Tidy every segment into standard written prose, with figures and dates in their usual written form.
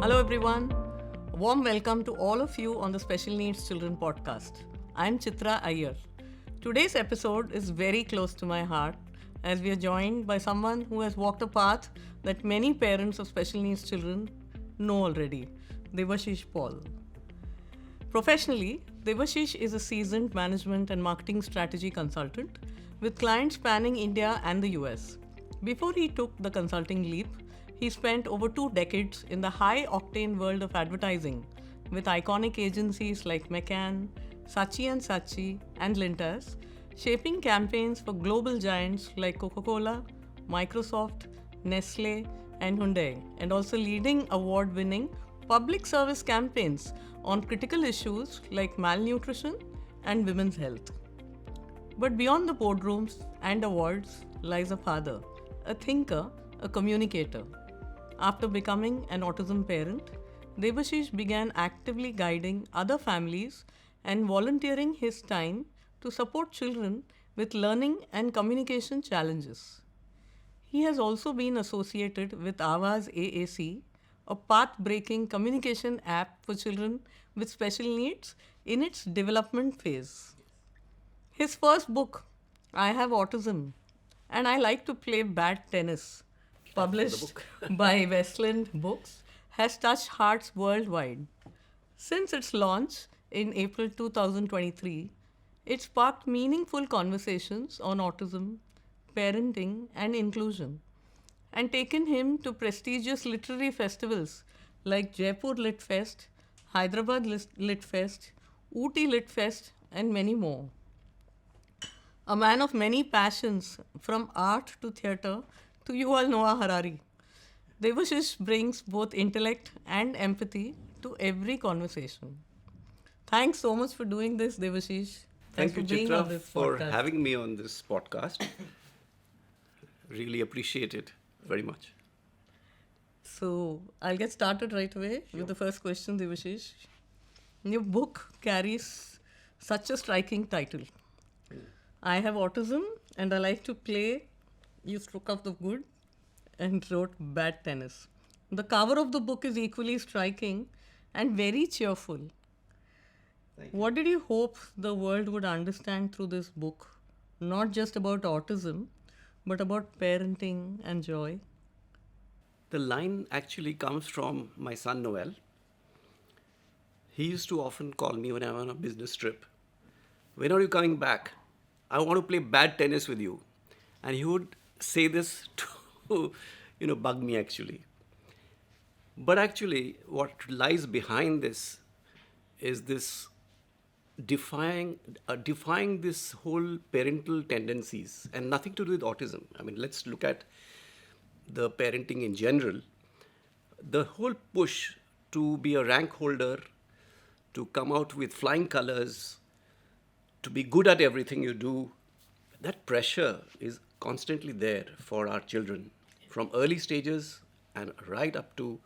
Hello everyone. A warm welcome to all of you on the Special Needs Children podcast. I'm Chitra Iyer. Today's episode is very close to my heart as we are joined by someone who has walked a path that many parents of special needs children know already, Debashis Paul. Professionally, Debashis is a seasoned management and marketing strategy consultant with clients spanning India and the US. Before he took the consulting leap, he spent over 2 decades in the high-octane world of advertising with iconic agencies like McCann, Saatchi & Saatchi and Lintas, shaping campaigns for global giants like Coca-Cola, Microsoft, Nestle and Hyundai, and also leading award-winning public service campaigns on critical issues like malnutrition and women's health. But beyond the boardrooms and awards lies a father, a thinker, a communicator. After becoming an autism parent, Debashis began actively guiding other families and volunteering his time to support children with learning and communication challenges. He has also been associated with Awaaz AAC, a path-breaking communication app for children with special needs in its development phase. His first book, I Have Autism, and I Like to Play Bad Tennis, published by Westland Books, has touched hearts worldwide. Since its launch in April 2023, it sparked meaningful conversations on autism, parenting, and inclusion, and taken him to prestigious literary festivals like Jaipur Lit Fest, Hyderabad Lit Fest, Ooty Lit Fest, and many more. A man of many passions, from art to theatre to Yuval Noah Harari, Debashis brings both intellect and empathy to every conversation. Thanks so much for doing this, Debashis. Thank you, for being on Chitra, this for podcast. having me on this podcast. Really appreciate it very much. So, I'll get started right away with the first question, Debashis. Your book carries such a striking title. I have autism and I like to play. You struck off the good and wrote bad tennis. The cover of the book is equally striking and very cheerful. What did you hope the world would understand through this book? Not just about autism, but about parenting and joy. The line actually comes from my son Noel. He used to often call me when I'm on a business trip. When are you coming back? I want to play bad tennis with you. And he would say this to, bug me actually. But actually, what lies behind this is this defying this whole parental tendencies and nothing to do with autism. I mean, let's look at the parenting in general. The whole push to be a rank holder, to come out with flying colors, to be good at everything you do, that pressure is constantly there for our children from early stages and right up to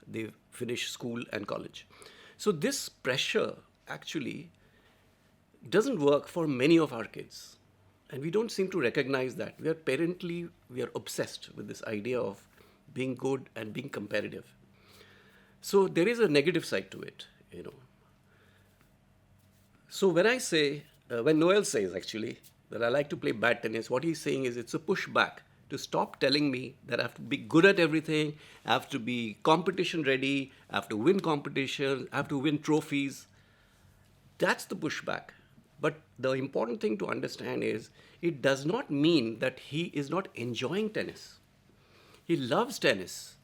they finish school and college. So this pressure actually doesn't work for many of our kids. And we don't seem to recognize that. We are obsessed with this idea of being good and being competitive. So there is a negative side to it, So when Noel says actually that I like to play bad tennis, what he's saying is it's a pushback to stop telling me that I have to be good at everything, I have to be competition ready, I have to win competitions, I have to win trophies. That's the pushback. But the important thing to understand is it does not mean that he is not enjoying tennis. He loves tennis.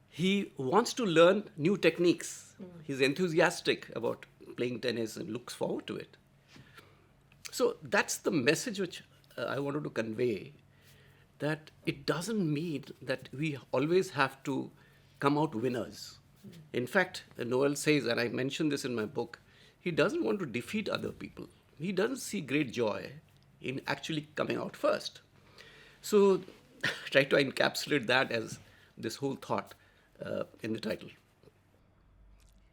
He wants to learn new techniques. He's enthusiastic about playing tennis and looks forward to it. So that's the message which I wanted to convey, that it doesn't mean that we always have to come out winners. In fact, Noel says, and I mentioned this in my book, he doesn't want to defeat other people. He doesn't see great joy in actually coming out first. So try to encapsulate that as this whole thought in the title.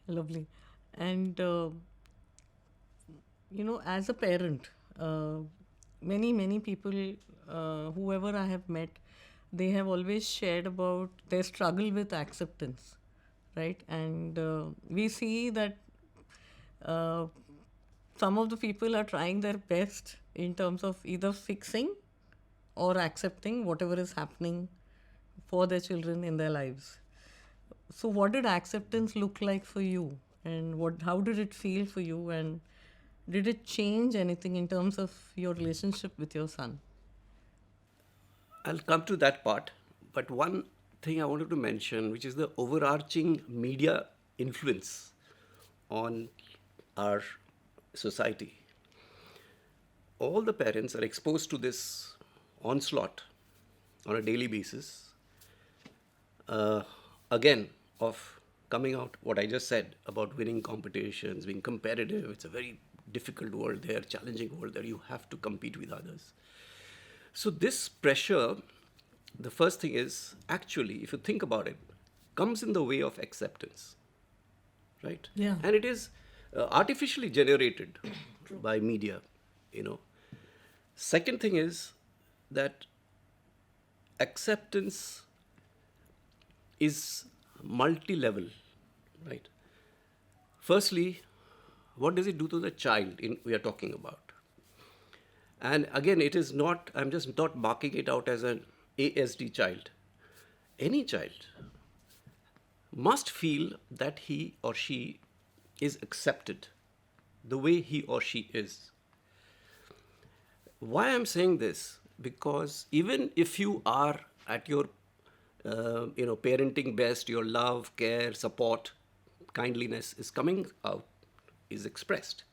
Lovely. And as a parent, many people, whoever I have met, they have always shared about their struggle with acceptance. right? And we see that uh, some of the people are trying their best in terms of either fixing or accepting whatever is happening for their children in their lives. So, what did acceptance look like for you? And how did it feel for you? And did it change anything in terms of your relationship with your son? I'll come to that part, but one thing I wanted to mention, which is the overarching media influence on our society. All the parents are exposed to this onslaught on a daily basis. Again, of coming out what I just said about winning competitions, being competitive. It's a very difficult world there, challenging world there. You have to compete with others. So this pressure, the first thing is actually, if you think about it, comes in the way of acceptance, right? Yeah. And it is artificially generated by media, you know. Second thing is that acceptance is multi-level, right? Firstly, what does it do to the child we are talking about? And again, it is not, I'm just not marking it out as an ASD child. Any child must feel that he or she is accepted the way he or she is. Why I'm saying this? Because even if you are at your parenting best, your love, care, support, kindliness is coming out, is expressed.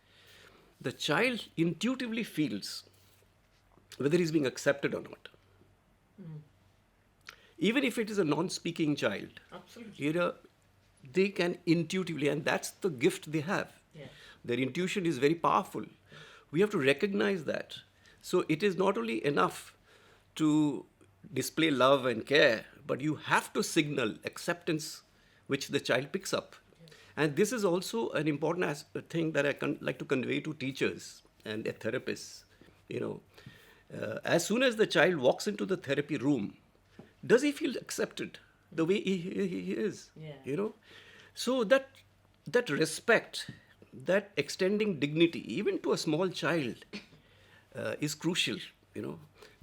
The child intuitively feels whether he's being accepted or not. Even if it is a non-speaking child, Absolutely. they can intuitively, and that's the gift they have. Yeah. Their intuition is very powerful. We have to recognize that. So it is not only enough to display love and care, but you have to signal acceptance, which the child picks up. And this is also an important thing that I like to convey to teachers and therapists. As soon as the child walks into the therapy room, does he feel accepted the way he is? Yeah. So that respect, that extending dignity, even to a small child, is crucial.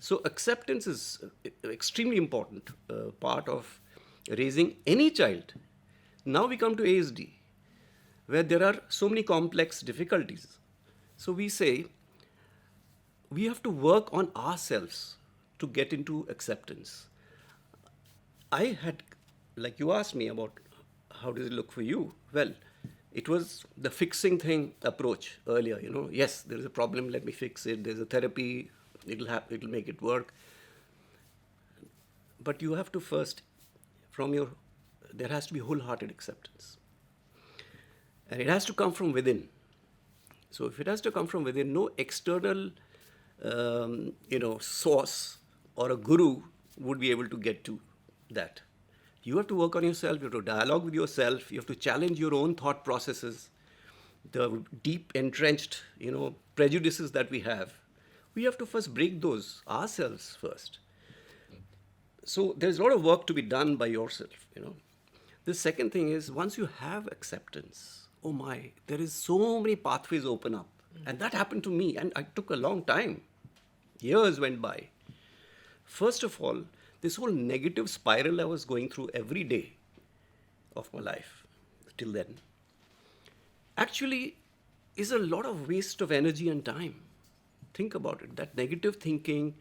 So acceptance is extremely important part of raising any child. Now we come to ASD, where there are so many complex difficulties. So we say we have to work on ourselves to get into acceptance. I had, like you asked me about how does it look for you? Well, it was the fixing thing approach earlier. Yes, there is a problem, let me fix it. There's a therapy, it'll make it work. But you have to first, there has to be wholehearted acceptance. And it has to come from within. So if it has to come from within, no external, source or a guru would be able to get to that. You have to work on yourself, you have to dialogue with yourself, you have to challenge your own thought processes, the deep entrenched, prejudices that we have. We have to first break those ourselves first. So there's a lot of work to be done by yourself, The second thing is, once you have acceptance, oh my, there is so many pathways open up. And that happened to me, and it took a long time. Years went by. First of all, this whole negative spiral I was going through every day of my life till then actually is a lot of waste of energy and time. Think about it. That negative thinking,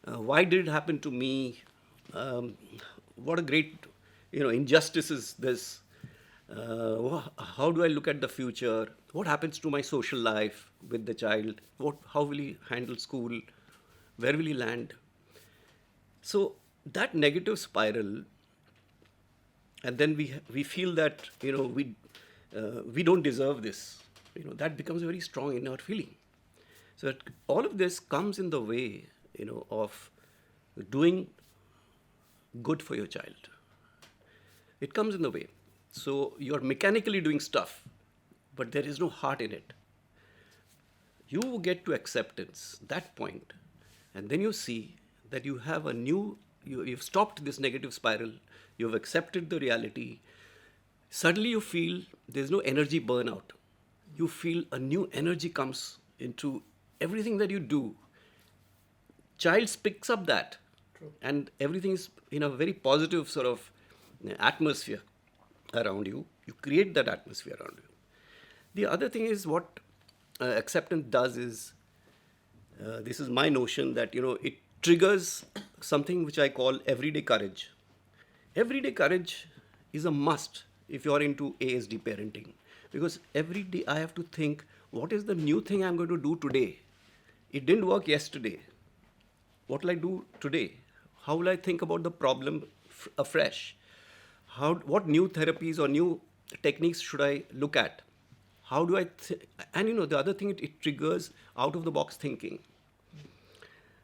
why did it happen to me? What a great, injustice is this? How do I look at the future? What happens to my social life with the child? How will he handle school? Where will he land? So that negative spiral, and then we feel that we don't deserve this. That becomes very strong in our feeling. So that all of this comes in the way of doing good for your child. It comes in the way. So you're mechanically doing stuff, but there is no heart in it. You get to acceptance, that point, and then you see that you have you've stopped this negative spiral, you've accepted the reality, suddenly you feel there's no energy burnout. You feel a new energy comes into everything that you do. Child picks up that, and everything is in a very positive sort of atmosphere around you. You create that atmosphere around you. The other thing is what acceptance does is, this is my notion that it triggers something which I call everyday courage. Everyday courage is a must if you're into ASD parenting, because every day I have to think, what is the new thing I'm going to do today? It didn't work yesterday. What will I do today? How will I think about the problem afresh? What new therapies or new techniques should I look at? How do I and the other thing, it triggers out of the box thinking.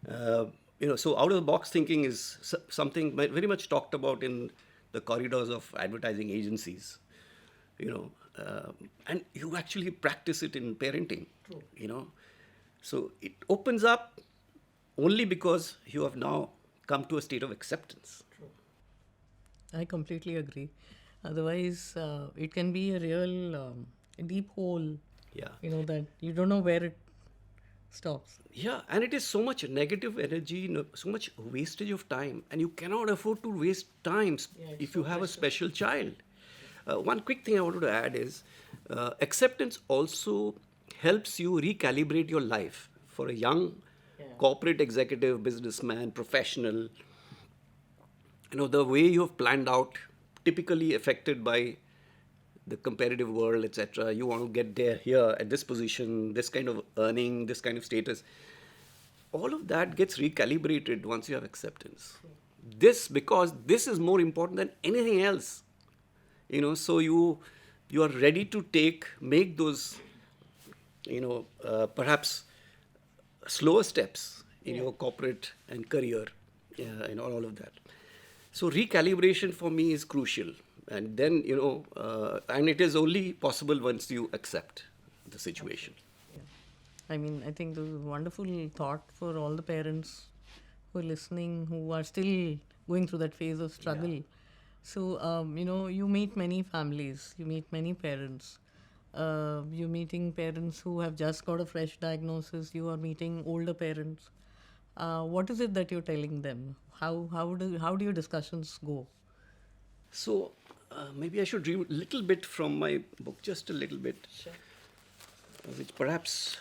So out of the box thinking is something very much talked about in the corridors of advertising agencies. And you actually practice it in parenting. So it opens up only because you have now come to a state of acceptance. I completely agree. Otherwise, it can be a real deep hole. Yeah. That you don't know where it stops. Yeah, and it is so much negative energy, so much wastage of time, and you cannot afford to waste time if you have a special child. One quick thing I wanted to add is acceptance also helps you recalibrate your life. For a young corporate executive, businessman, professional, the way you have planned out, typically affected by the competitive world, etc. You want to get there, here, at this position, this kind of earning, this kind of status. All of that gets recalibrated once you have acceptance. Because this is more important than anything else. So you are ready to make those, perhaps slower steps in your corporate and career, all of that. So recalibration for me is crucial. And then, and it is only possible once you accept the situation. Yeah. I think this is a wonderful thought for all the parents who are listening, who are still going through that phase of struggle. Yeah. So, you meet many families, you meet many parents. You're meeting parents who have just got a fresh diagnosis, you are meeting older parents. What is it that you're telling them? How do your discussions go? So, maybe I should read a little bit from my book, just a little bit, sure, which perhaps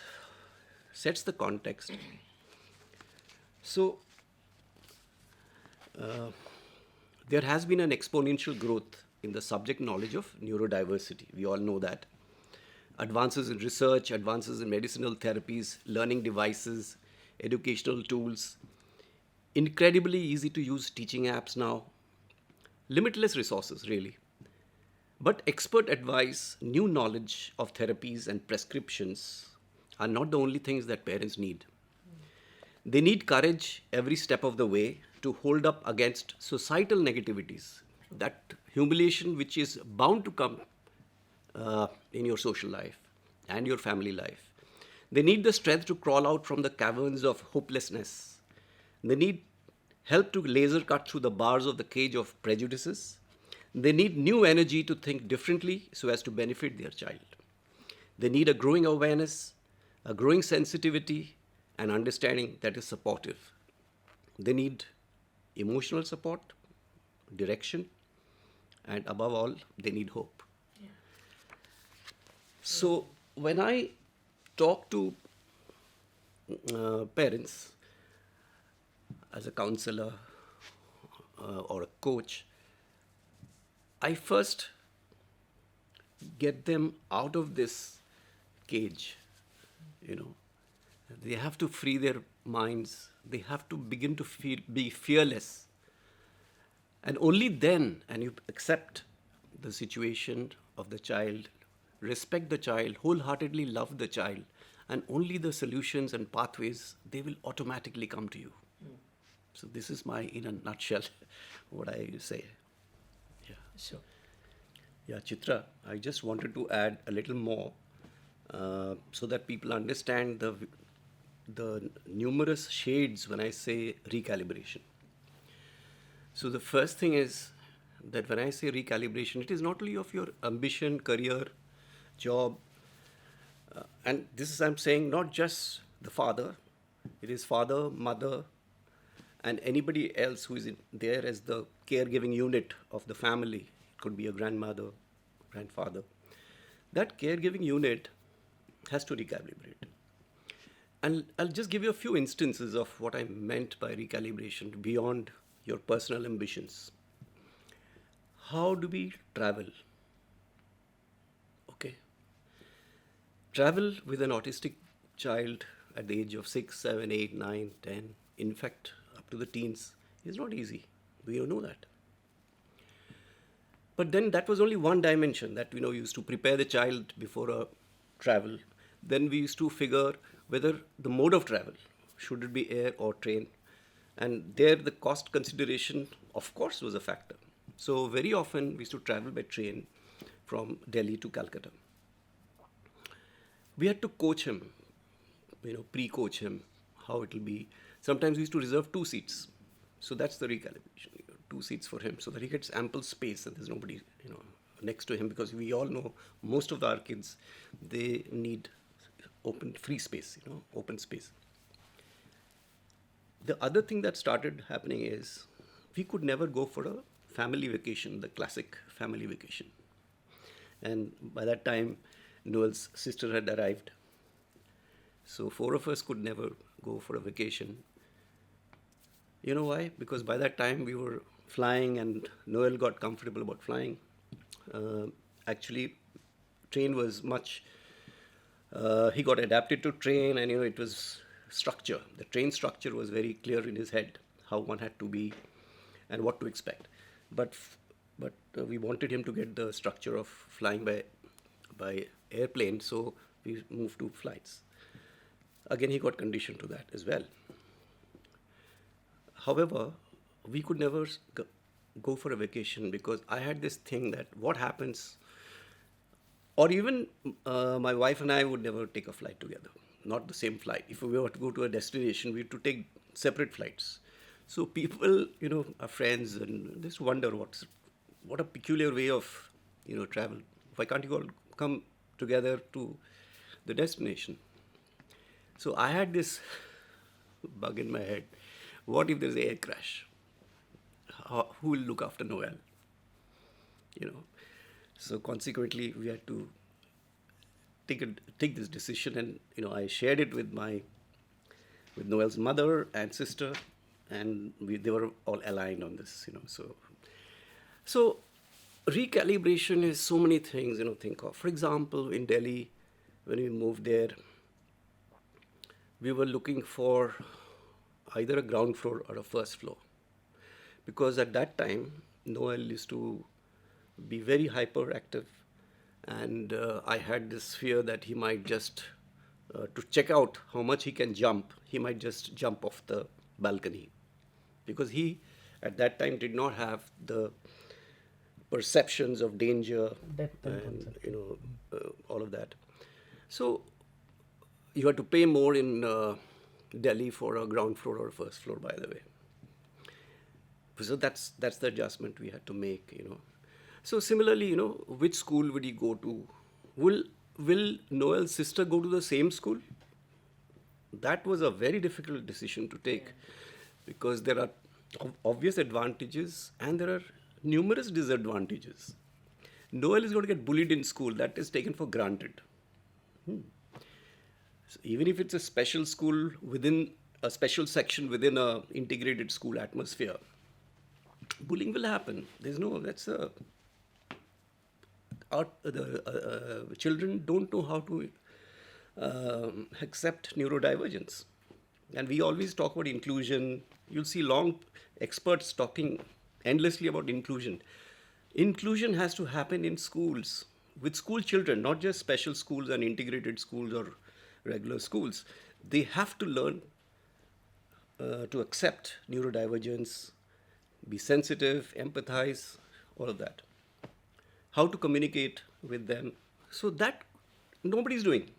sets the context. So, there has been an exponential growth in the subject knowledge of neurodiversity. We all know that. Advances in research, advances in medicinal therapies, learning devices, educational tools, incredibly easy to use teaching apps now, limitless resources, really. But expert advice, new knowledge of therapies and prescriptions are not the only things that parents need. They need courage every step of the way to hold up against societal negativities, that humiliation which is bound to come in your social life and your family life. They need the strength to crawl out from the caverns of hopelessness. They need help to laser cut through the bars of the cage of prejudices. They need new energy to think differently so as to benefit their child. They need a growing awareness, a growing sensitivity, and understanding that is supportive. They need emotional support, direction, and above all, they need hope. Yeah. So when I talk to parents as a counselor or a coach, I first get them out of this cage, They have to free their minds. They have to begin to be fearless. And only then, and you accept the situation of the child, respect the child, wholeheartedly love the child, and only the solutions and pathways, they will automatically come to you. So this is in a nutshell, what I say. Yeah. Sure. Yeah, Chitra, I just wanted to add a little more so that people understand the numerous shades when I say recalibration. So the first thing is that when I say recalibration, it is not only of your ambition, career, job, and this is, I'm saying, not just the father, it is father, mother, and anybody else who is there as the caregiving unit of the family. It could be a grandmother, grandfather. That caregiving unit has to recalibrate. And I'll just give you a few instances of what I meant by recalibration beyond your personal ambitions. How do we travel? Okay. Travel with an autistic child at the age of 6, 7, 8, 9, 10, in fact, up to the teens, is not easy. We all know that. But then that was only one dimension that used to prepare the child before a travel. Then we used to figure whether the mode of travel, should it be air or train. And there the cost consideration, of course, was a factor. So very often we used to travel by train from Delhi to Calcutta. We had to coach him, pre-coach him, how it will be. Sometimes we used to reserve 2 seats. So that's the recalibration, 2 seats for him so that he gets ample space and there's nobody, next to him, because we all know most of our kids, they need open, free space, open space. The other thing that started happening is we could never go for a family vacation, the classic family vacation. And by that time, Noel's sister had arrived. So 4 of us could never go for a vacation. You know why? Because by that time we were flying and Noel got comfortable about flying. Actually, train was much, he got adapted to train, and it was structure. The train structure was very clear in his head, how one had to be and what to expect. But we wanted him to get the structure of flying by airplane, so we moved to flights. Again, he got conditioned to that as well. However, we could never go for a vacation because I had this thing that what happens, or even my wife and I would never take a flight together, not the same flight. If we were to go to a destination, we had to take separate flights. So people, our friends, and just wonder what a peculiar way of, travel. Why can't you all come together to the destination? So I had this bug in my head. What if there's an air crash? Who will look after Noel? So consequently, we had to take this decision, and I shared it with Noel's mother and sister, and they were all aligned on this. So recalibration is so many things. Think of, for example, in Delhi, when we moved there, we were looking for either a ground floor or a first floor, because at that time Noel used to be very hyperactive, and I had this fear that he might just to check out how much he can jump, he might just jump off the balcony, because he at that time did not have the perceptions of danger and all of that. So you had to pay more in Delhi for a ground floor or a first floor, by the way. So that's the adjustment we had to make. So similarly, which school would he go to? Will Noel's sister go to the same school? That was a very difficult decision to take, because there are obvious advantages and there are numerous disadvantages. Noel is going to get bullied in school. That is taken for granted. So even if it's a special school within a special section within a integrated school atmosphere, bullying will happen. Children don't know how to accept neurodivergence. And we always talk about inclusion. You'll see long experts talking endlessly about inclusion. Inclusion has to happen in schools, with school children, not just special schools and integrated schools or regular schools. They have to learn to accept neurodivergence, be sensitive, empathize, all of that. How to communicate with them. So that nobody's doing,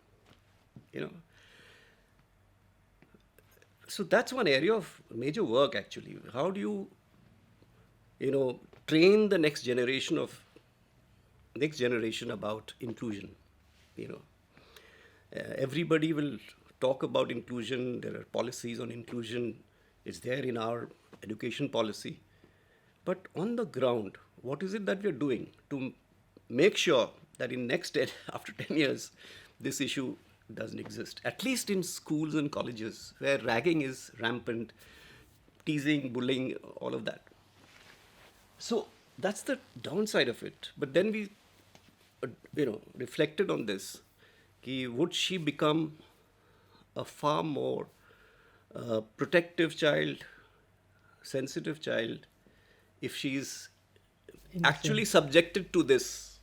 So that's one area of major work, actually. How do you train the next generation about inclusion. You know, everybody will talk about inclusion. There are policies on inclusion. It's there in our education policy. But on the ground, what is it that we're doing to make sure that in next 10, after 10 years, this issue doesn't exist? At least in schools and colleges where ragging is rampant, teasing, bullying, all of that. So that's the downside of it. But then we, reflected on this. Would she become a far more protective child, sensitive child, if she's actually subjected to this,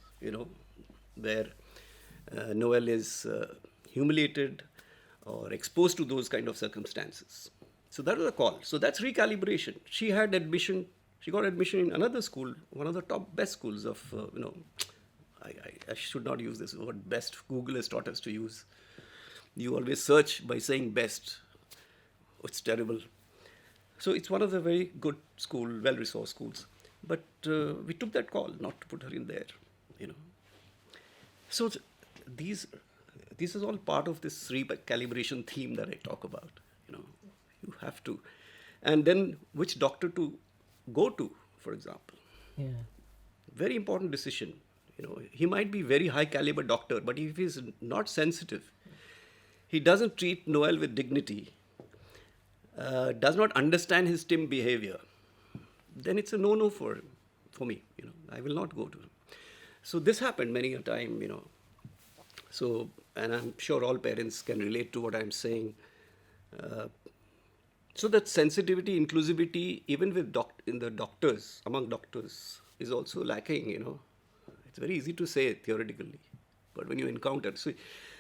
where Noel is humiliated or exposed to those kind of circumstances? So that was a call. So that's recalibration. She got admission in another school, one of the top best schools of, I should not use this word best. Google has taught us to use. You always search by saying best. It's terrible. So it's one of the very good school, well-resourced schools. But we took that call not to put her in there, So this is all part of this recalibration theme that I talk about. You have to. And then which doctor to go to, for example. Yeah. Very important decision. He might be very high caliber doctor, but if he's not sensitive, he doesn't treat Noel with dignity, does not understand his TIM behavior, then it's a no-no for me. I will not go to him. So this happened many a time, So, and I'm sure all parents can relate to what I'm saying. So that sensitivity, inclusivity, even with among doctors, is also lacking. It's very easy to say theoretically, but when you encounter, so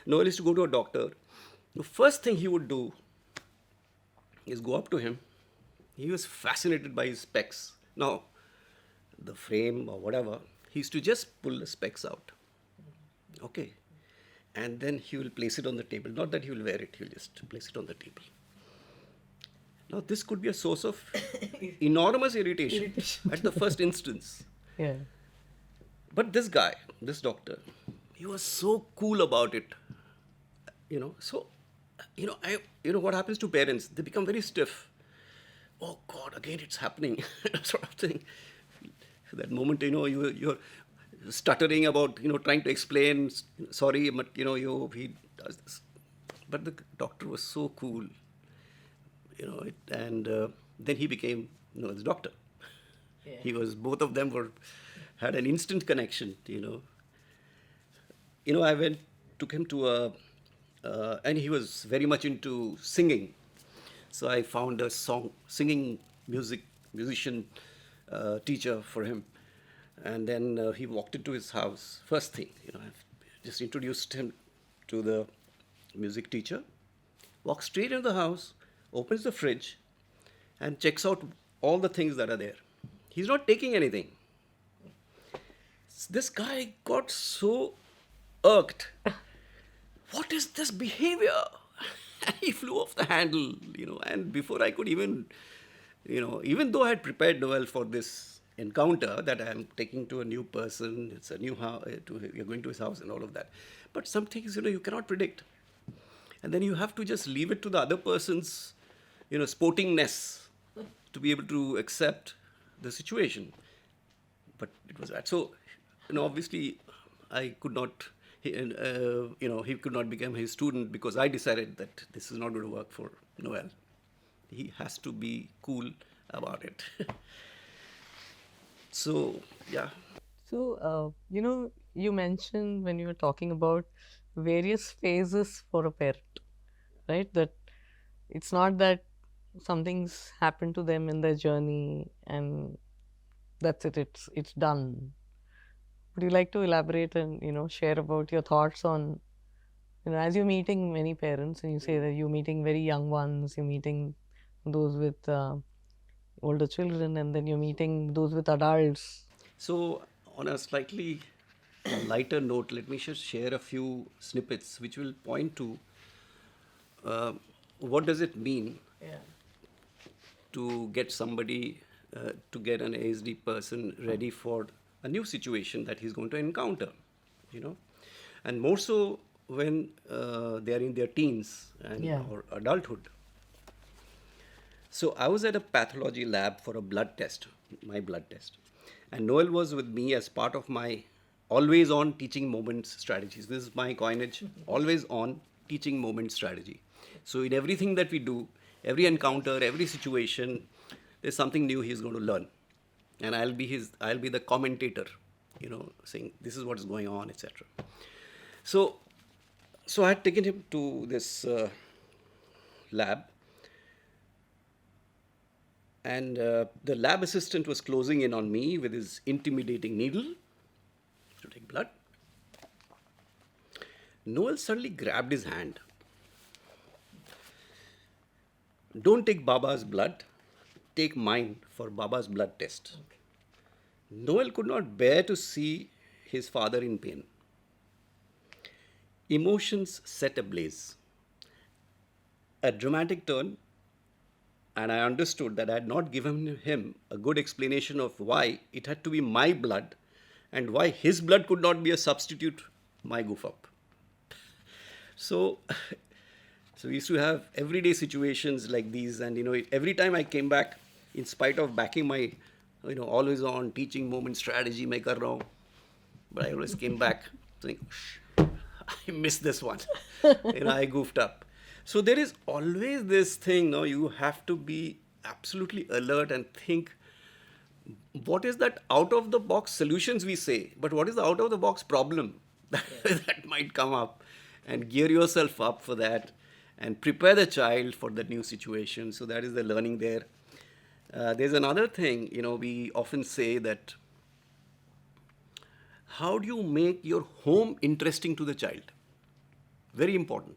Noel is to go to a doctor. The first thing he would do is go up to him. He was fascinated by his specs. Now, the frame or whatever, he used to just pull the specs out. Okay. And then he will place it on the table. Not that he will wear it, he will just place it on the table. Now, this could be a source of enormous irritation at the first instance. Yeah. But this doctor, he was so cool about it. So, what happens to parents? They become very stiff. Oh God, again it's happening, sort of thing. That moment, you're stuttering about, trying to explain, sorry, but, he does this. But the doctor was so cool, and then he became Noel's doctor. Yeah. Both of them had an instant connection, I took him to and he was very much into singing. So I found a singing musician teacher for him. And then he walked into his house. First thing, I've just introduced him to the music teacher, walks straight into the house, opens the fridge, and checks out all the things that are there. He's not taking anything. This guy got so irked. What is this behavior? He flew off the handle, and before I could even though I had prepared Noel for this encounter, that I am taking to a new person, it's a new house, you're going to his house and all of that. But some things, you cannot predict. And then you have to just leave it to the other person's, sportingness to be able to accept the situation. But it was that. So, obviously, I could not, he could not become his student because I decided that this is not going to work for Noel. He has to be cool about it. So, yeah. So, you mentioned when you were talking about various phases for a parent, right? That it's not that something's happened to them in their journey and that's it, it's done. Would you like to elaborate and, share about your thoughts on, as you're meeting many parents and you say that you're meeting very young ones, you're meeting those with older children, and then you're meeting those with adults. So, on a slightly lighter note, let me just share a few snippets which will point to what does it mean to get somebody to get an ASD person ready for a new situation that he's going to encounter, and more so when they are in their teens and or adulthood. So I was at a pathology lab for a blood test, my blood test, and Noel was with me as part of my always on teaching moments strategies. This is my coinage, always on teaching moment strategy. So in everything that we do, every encounter, every situation, there's something new he's going to learn, and I'll be the commentator, saying this is what is going on, etc. So I had taken him to this lab, and the lab assistant was closing in on me with his intimidating needle to take blood. Noel suddenly grabbed his hand. Don't take Baba's blood, take mine for Baba's blood test. Okay. Noel could not bear to see his father in pain. Emotions set ablaze. A dramatic turn, and I understood that I had not given him a good explanation of why it had to be my blood and why his blood could not be a substitute, my goof up. So we used to have everyday situations like these, and every time I came back, in spite of backing my, always on teaching moment strategy, mein kar raha hu, but I always came back saying, I missed this one. I goofed up. So there is always this thing, you have to be absolutely alert and think, what is that out of the box solutions we say, but what is the out of the box problem that might come up, and gear yourself up for that and prepare the child for the new situation. So that is the learning there. There's another thing, we often say that, how do you make your home interesting to the child? Very important.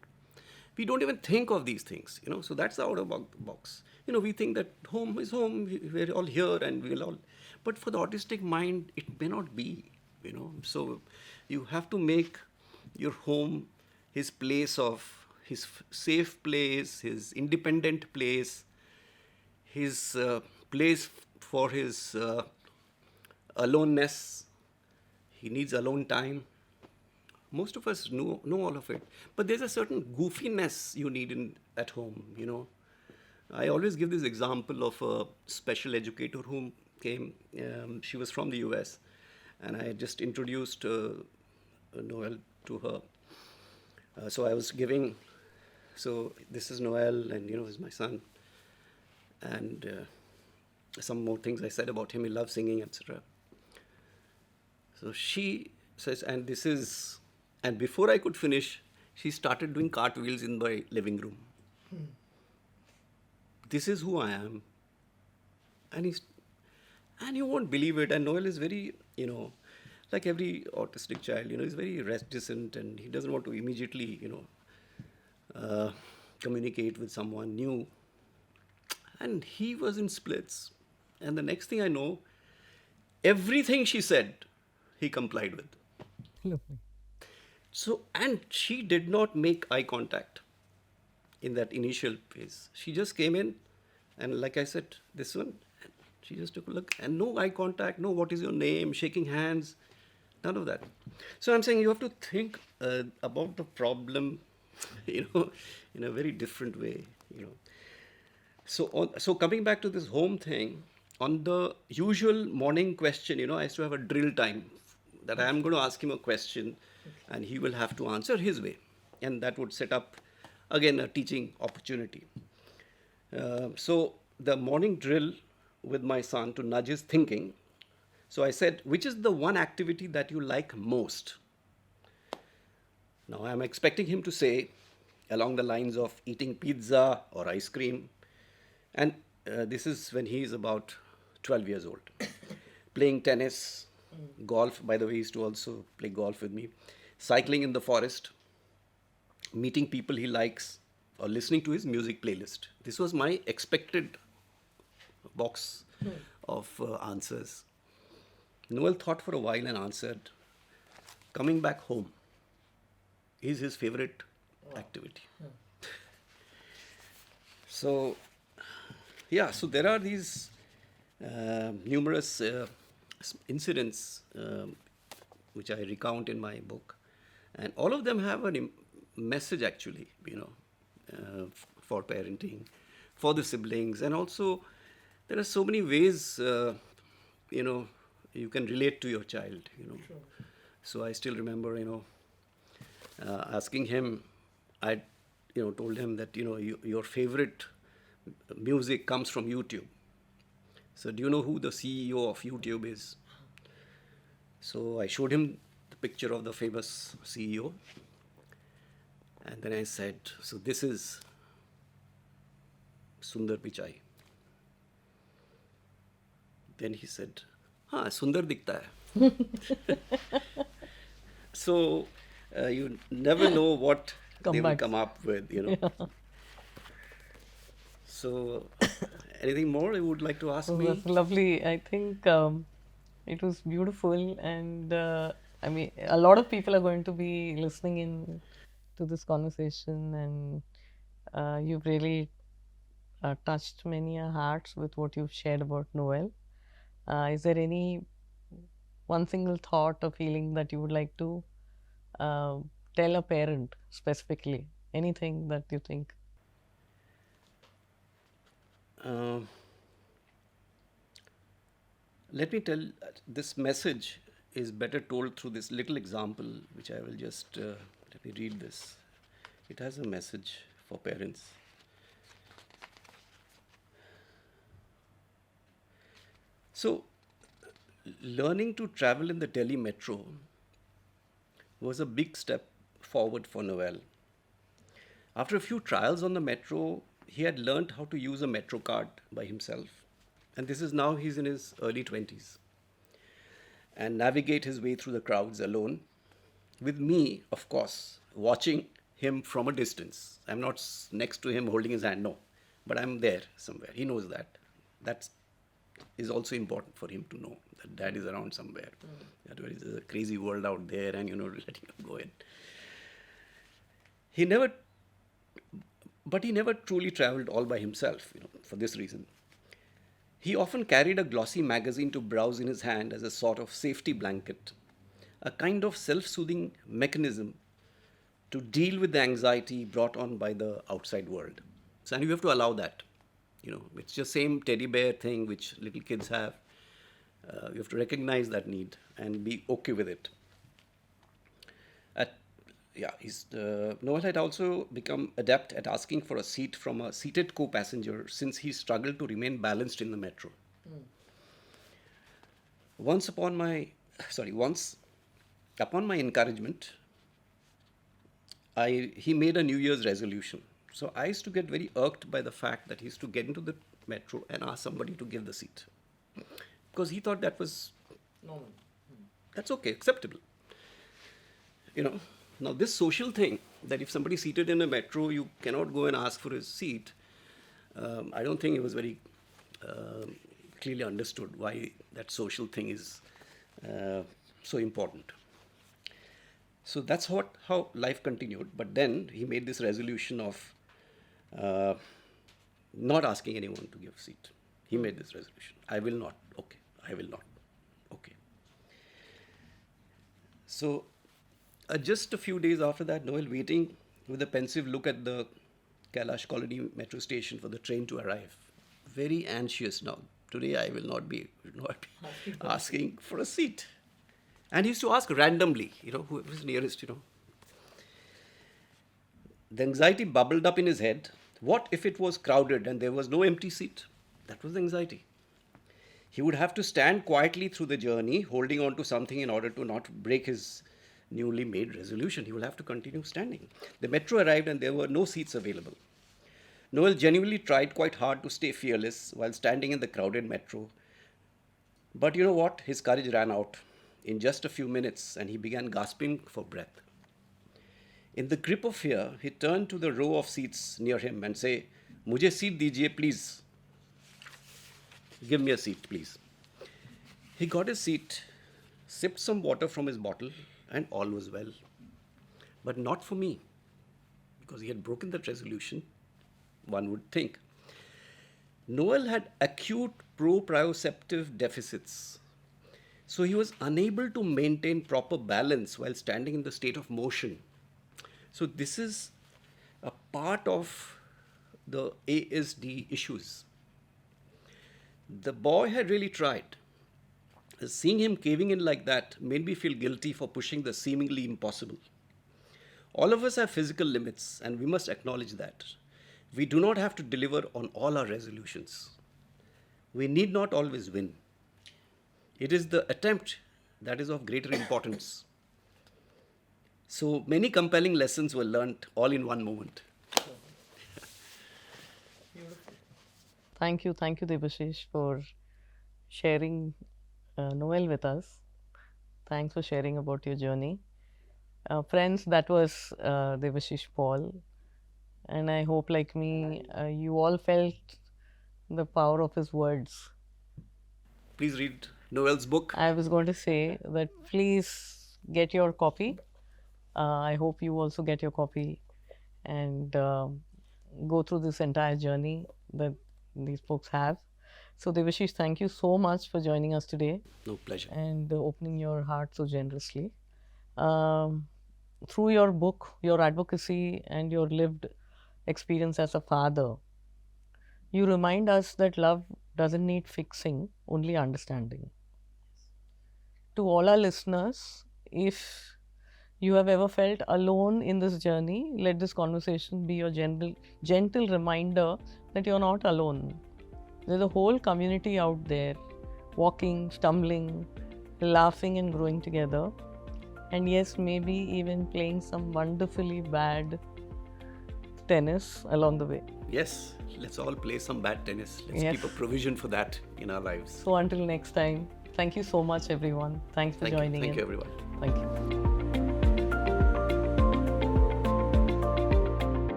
We don't even think of these things, so that's the out of the box. We think that home is home, we're all here and we'll all, but for the autistic mind, it may not be, so you have to make your home his place of, his safe place, his independent place, his place for his aloneness. He needs alone time. Most of us know all of it. But there's a certain goofiness you need at home, I always give this example of a special educator who came. She was from the US, and I just introduced Noel to her. So I was giving, so this is Noel, and he's my son. And some more things I said about him. He loves singing, etc. So she says, and before I could finish, she started doing cartwheels in my living room. This is who I am. And you won't believe it. And Noel is very, like every autistic child, he's very reticent, and he doesn't want to immediately, communicate with someone new. And he was in splits. And the next thing I know, everything she said, he complied with. Lovely. So, and she did not make eye contact in that initial phase. She just came in, and like I said, this one, she just took a look, and no eye contact, no what is your name, shaking hands, none of that. So I'm saying you have to think about the problem, in a very different way, So coming back to this home thing, on the usual morning question, I used to have a drill time that I am going to ask him a question, and he will have to answer his way. And that would set up, again, a teaching opportunity. So the morning drill with my son to nudge his thinking. So I said, which is the one activity that you like most? Now I'm expecting him to say along the lines of eating pizza or ice cream. And this is when he is about 12 years old. Playing tennis, golf. By the way, he used to also play golf with me. Cycling in the forest, meeting people he likes, or listening to his music playlist. This was my expected box of answers. Noel thought for a while and answered, coming back home is his favorite activity. So there are these numerous incidents which I recount in my book, and all of them have a message actually, for parenting, for the siblings, and also there are so many ways, you can relate to your child, Sure. So I still remember, asking him, I, told him that, your favorite music comes from YouTube. So do you know who the CEO of YouTube is? So I showed him the picture of the famous CEO. And then I said, so this is Sundar Pichai. Then he said, Sundar dikhta hai. So you never know what they will come up with, Yeah. So anything more you would like to ask me? That's lovely. I think it was beautiful, and I mean, a lot of people are going to be listening in to this conversation, and you've really touched many hearts with what you've shared about Noel. Is there any one single thought or feeling that you would like to uh, tell a parent specifically? Anything that you think? Um, Let me tell, this message is better told through this little example, which I will just, let me read this. It has a message for parents. So, learning to travel in the Delhi metro was a big step forward for Noel. After a few trials on the metro, he had learned how to use a metro card by himself. And this is now he's in his early 20s. And navigate his way through the crowds alone. With me, of course, watching him from a distance. I'm not next to him holding his hand, no. But I'm there somewhere. He knows that. That is also important for him to know that dad is around somewhere. That there is a crazy world out there and, letting him go in. He never truly traveled all by himself, for this reason. He often carried a glossy magazine to browse in his hand as a sort of safety blanket, a kind of self-soothing mechanism to deal with the anxiety brought on by the outside world. So, and you have to allow that. It's just same teddy bear thing which little kids have. You have to recognize that need and be okay with it. Noel had also become adept at asking for a seat from a seated co-passenger since he struggled to remain balanced in the metro. Once upon my encouragement, he made a New Year's resolution. So I used to get very irked by the fact that he used to get into the metro and ask somebody to give the seat. Because he thought that was Normal. That's okay, acceptable. Now this social thing, that if somebody is seated in a metro, you cannot go and ask for his seat, I don't think it was very clearly understood why that social thing is so important. So that's how life continued. But then he made this resolution of not asking anyone to give a seat. He made this resolution. I will not. Okay. I will not. Okay. So just a few days after that, Noel waiting with a pensive look at the Kailash Colony metro station for the train to arrive. Very anxious now. Today I will not be asking for a seat. And he used to ask randomly, whoever is nearest, The anxiety bubbled up in his head. What if it was crowded and there was no empty seat? That was the anxiety. He would have to stand quietly through the journey, holding on to something in order to not break his newly made resolution. He will have to continue standing. The metro arrived and there were no seats available. Noel genuinely tried quite hard to stay fearless while standing in the crowded metro. But you know what? His courage ran out in just a few minutes and he began gasping for breath. In the grip of fear, he turned to the row of seats near him and said, "Mujhe seat dijiye, please. Give me a seat, please." He got his seat, sipped some water from his bottle, and all was well. But not for me, because he had broken that resolution, one would think. Noel had acute proprioceptive deficits. So he was unable to maintain proper balance while standing in the state of motion. So this is a part of the ASD issues. The boy had really tried. Seeing him caving in like that made me feel guilty for pushing the seemingly impossible. All of us have physical limits, and we must acknowledge that. We do not have to deliver on all our resolutions. We need not always win. It is the attempt that is of greater importance. So many compelling lessons were learnt all in one moment. Thank you, Debashis, for sharing Noel with us. Thanks for sharing about your journey. Friends, that was Debashis Paul. And I hope, like me, you all felt the power of his words. Please read Noel's book. I was going to say that please get your copy. I hope you also get your copy and go through this entire journey that these books have. So, Debashis, thank you so much for joining us today. No, pleasure. And opening your heart so generously. Through your book, your advocacy, and your lived experience as a father, you remind us that love doesn't need fixing, only understanding. To all our listeners, if you have ever felt alone in this journey, let this conversation be your gentle reminder that you're not alone. There's a whole community out there, walking, stumbling, laughing and growing together. And yes, maybe even playing some wonderfully bad tennis along the way. Yes, let's all play some bad tennis. Let's keep a provision for that in our lives. So until next time, thank you so much, everyone. Thanks for joining in. Thank you, everyone. Thank you.